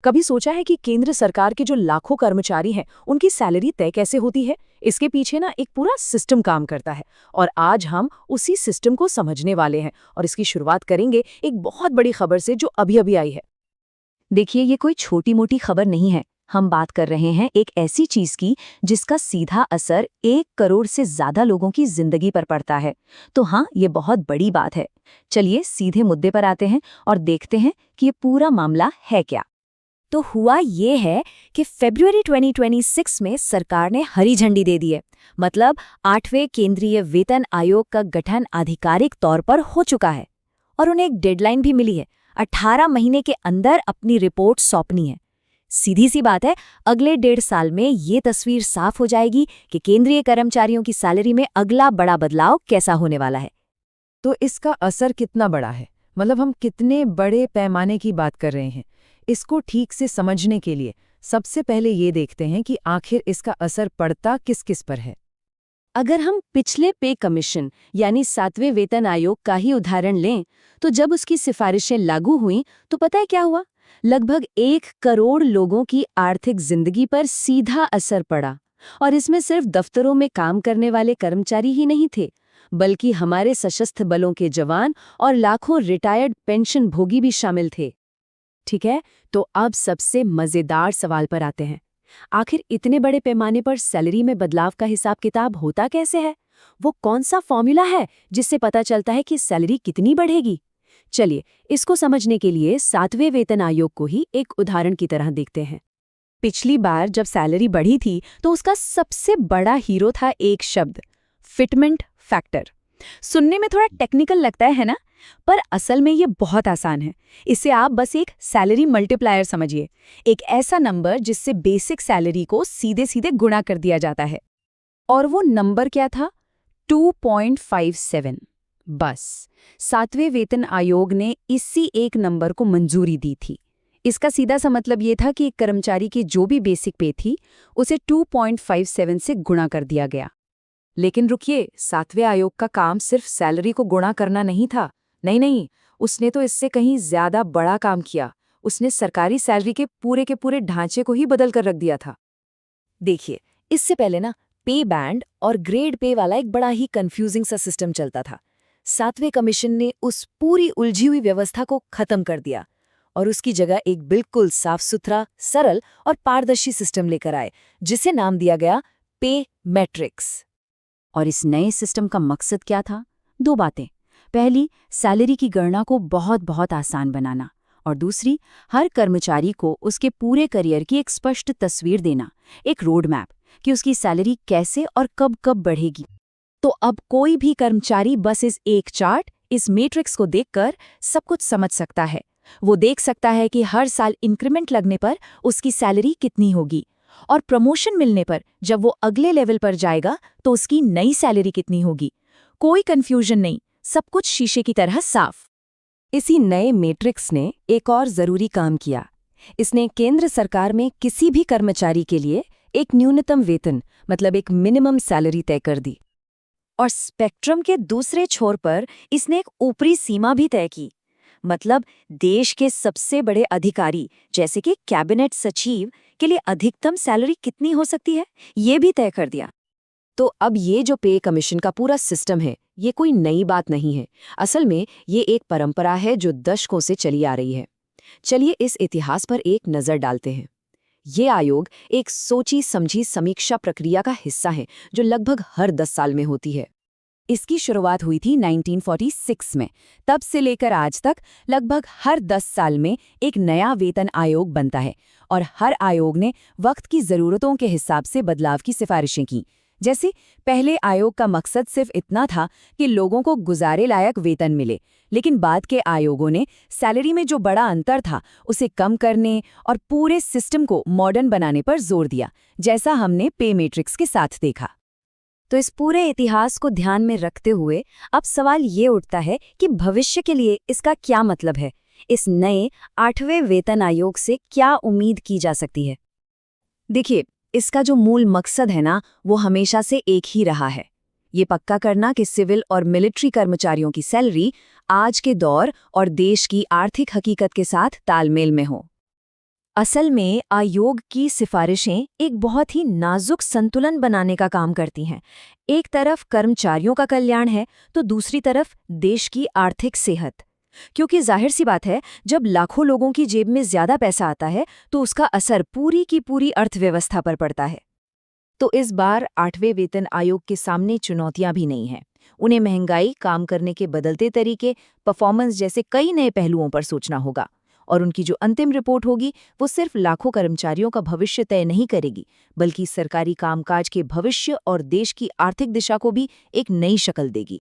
कभी सोचा है कि केंद्र सरकार के जो लाखों कर्मचारी हैं उनकी सैलरी तय कैसे होती है? इसके पीछे ना एक पूरा सिस्टम काम करता है। और आज हम उसी सिस्टम को समझने वाले हैं और इसकी शुरुआत करेंगे एक बहुत बड़ी खबर से जो अभी अभी आई है। देखिए, ये कोई छोटी मोटी खबर नहीं है। हम बात कर रहे हैं एक ऐसी चीज की जिसका सीधा असर 1 करोड़ से ज्यादा लोगों की जिंदगी पर पड़ता है। तो हाँ, ये बहुत बड़ी बात है। चलिए सीधे मुद्दे पर आते हैं और देखते हैं कि ये पूरा मामला है क्या। तो हुआ ये है कि फरवरी 2026 में सरकार ने हरी झंडी दे दी है। मतलब 8वें केंद्रीय वेतन आयोग का गठन आधिकारिक तौर पर हो चुका है और उन्हें एक डेडलाइन भी मिली है। 18 महीने के अंदर अपनी रिपोर्ट सौंपनी है। सीधी सी बात है, अगले 1.5 साल में ये तस्वीर साफ हो जाएगी कि केंद्रीय कर्मचारियों की सैलरी में अगला बड़ा बदलाव कैसा होने वाला है। तो इसका असर कितना बड़ा है? मतलब हम कितने बड़े पैमाने की बात कर रहे हैं? इसको ठीक से समझने के लिए सबसे पहले ये देखते हैं कि आखिर इसका असर पड़ता किस किस पर है। अगर हम पिछले पे कमीशन यानी 7वें वेतन आयोग का ही उदाहरण लें, तो जब उसकी सिफारिशें लागू हुईं तो पता है क्या हुआ? लगभग 1 करोड़ लोगों की आर्थिक जिंदगी पर सीधा असर पड़ा। और इसमें सिर्फ दफ्तरों में काम करने वाले कर्मचारी ही नहीं थे, बल्कि हमारे सशस्त्र बलों के जवान और लाखों रिटायर्ड पेंशन भोगी भी शामिल थे। ठीक है, तो अब सबसे मजेदार सवाल पर आते हैं। आखिर इतने बड़े पैमाने पर सैलरी में बदलाव का हिसाब किताब होता कैसे है? वो कौन सा फॉर्मूला है जिससे पता चलता है कि सैलरी कितनी बढ़ेगी? चलिए, इसको समझने के लिए 7वें वेतन आयोग को ही एक उदाहरण की तरह देखते हैं। पिछली बार जब सैलरी बढ़ी थी तो उसका सबसे बड़ा हीरो था एक शब्द, फिटमेंट फैक्टर। सुनने में थोड़ा टेक्निकल लगता है ना? पर असल में ये बहुत आसान है। इसे आप बस एक सैलरी मल्टीप्लायर समझिए, एक ऐसा नंबर जिससे बेसिक सैलरी को सीधे सीधे गुणा कर दिया जाता है। और वो नंबर क्या था? 2.57। बस 7वें वेतन आयोग ने इसी एक नंबर को मंजूरी दी थी। इसका सीधा सा मतलब ये था कि एक कर्मचारी की जो भी बेसिक पे थी उसे 2.57 से गुणा कर दिया गया। लेकिन रुकिए, 7वें आयोग का काम सिर्फ सैलरी को गुणा करना नहीं था। नहीं, उसने तो इससे कहीं ज्यादा बड़ा काम किया। उसने सरकारी सैलरी के पूरे ढांचे को ही बदल कर रख दिया था। देखिए, इससे पहले ना पे बैंड और ग्रेड पे वाला एक बड़ा ही कंफ्यूजिंग सा सिस्टम चलता था। 7वें कमीशन ने उस पूरी उलझी हुई व्यवस्था को खत्म कर दिया और उसकी जगह एक बिल्कुल साफ सुथरा, सरल और पारदर्शी सिस्टम लेकर आए, जिसे नाम दिया गया पे मैट्रिक्स। और इस नए सिस्टम का मकसद क्या था? 2 बातें। पहली, सैलरी की गणना को बहुत बहुत आसान बनाना, और दूसरी, हर कर्मचारी को उसके पूरे करियर की एक स्पष्ट तस्वीर देना, एक रोड मैप कि उसकी सैलरी कैसे और कब कब बढ़ेगी। तो अब कोई भी कर्मचारी बस इस एक चार्ट, इस मैट्रिक्स को देखकर सब कुछ समझ सकता है। वो देख सकता है कि हर साल इंक्रीमेंट लगने पर उसकी सैलरी कितनी होगी, और प्रमोशन मिलने पर जब वो अगले लेवल पर जाएगा तो उसकी नई सैलरी कितनी होगी। कोई कंफ्यूजन नहीं, सब कुछ शीशे की तरह साफ। इसी नए मैट्रिक्स ने एक और जरूरी काम किया। इसने केंद्र सरकार में किसी भी कर्मचारी के लिए एक न्यूनतम वेतन, मतलब एक मिनिमम सैलरी तय कर दी। और स्पेक्ट्रम के दूसरे छोर पर इसने एक ऊपरी सीमा भी तय की। मतलब देश के सबसे बड़े अधिकारी जैसे कि कैबिनेट सचिव के लिए अधिकतम सैलरी कितनी हो सकती है, ये भी तय कर दिया। तो अब ये जो पे कमीशन का पूरा सिस्टम है, ये कोई नई बात नहीं है। असल में ये एक परंपरा है जो दशकों से चली आ रही है। चलिए इस इतिहास पर एक नज़र डालते हैं। ये आयोग एक सोची समझी समीक्षा प्रक्रिया का हिस्सा है जो लगभग हर 10 साल में होती है। इसकी शुरुआत हुई थी 1946 में। तब से लेकर आज तक लगभग हर 10 साल में एक नया वेतन आयोग बनता है और हर आयोग ने वक्त की ज़रूरतों के हिसाब से बदलाव की सिफारिशें की। जैसे पहले आयोग का मकसद सिर्फ इतना था कि लोगों को गुजारे लायक वेतन मिले, लेकिन बाद के आयोगों ने सैलरी में जो बड़ा अंतर था उसे कम करने और पूरे सिस्टम को मॉडर्न बनाने पर जोर दिया, जैसा हमने पे मैट्रिक्स के साथ देखा। तो इस पूरे इतिहास को ध्यान में रखते हुए अब सवाल ये उठता है कि भविष्य के लिए इसका क्या मतलब है? इस नए 8वें वेतन आयोग से क्या उम्मीद की जा सकती है? देखिए, इसका जो मूल मकसद है ना, वो हमेशा से एक ही रहा है। ये पक्का करना कि सिविल और मिलिट्री कर्मचारियों की सैलरी आज के दौर और देश की आर्थिक हकीकत के साथ तालमेल में हो। असल में आयोग की सिफारिशें एक बहुत ही नाजुक संतुलन बनाने का काम करती हैं। एक तरफ कर्मचारियों का कल्याण है तो दूसरी तरफ देश की आर्थिक सेहत। क्योंकि जाहिर सी बात है, जब लाखों लोगों की जेब में ज्यादा पैसा आता है तो उसका असर पूरी की पूरी अर्थव्यवस्था पर पड़ता है। तो इस बार 8वें वेतन आयोग के सामने चुनौतियां भी नहीं हैं। उन्हें महंगाई, काम करने के बदलते तरीके, परफॉर्मेंस जैसे कई नए पहलुओं पर सोचना होगा। और उनकी जो अंतिम रिपोर्ट होगी वो सिर्फ लाखों कर्मचारियों का भविष्य तय नहीं करेगी, बल्कि सरकारी कामकाज के भविष्य और देश की आर्थिक दिशा को भी एक नई शक्ल देगी।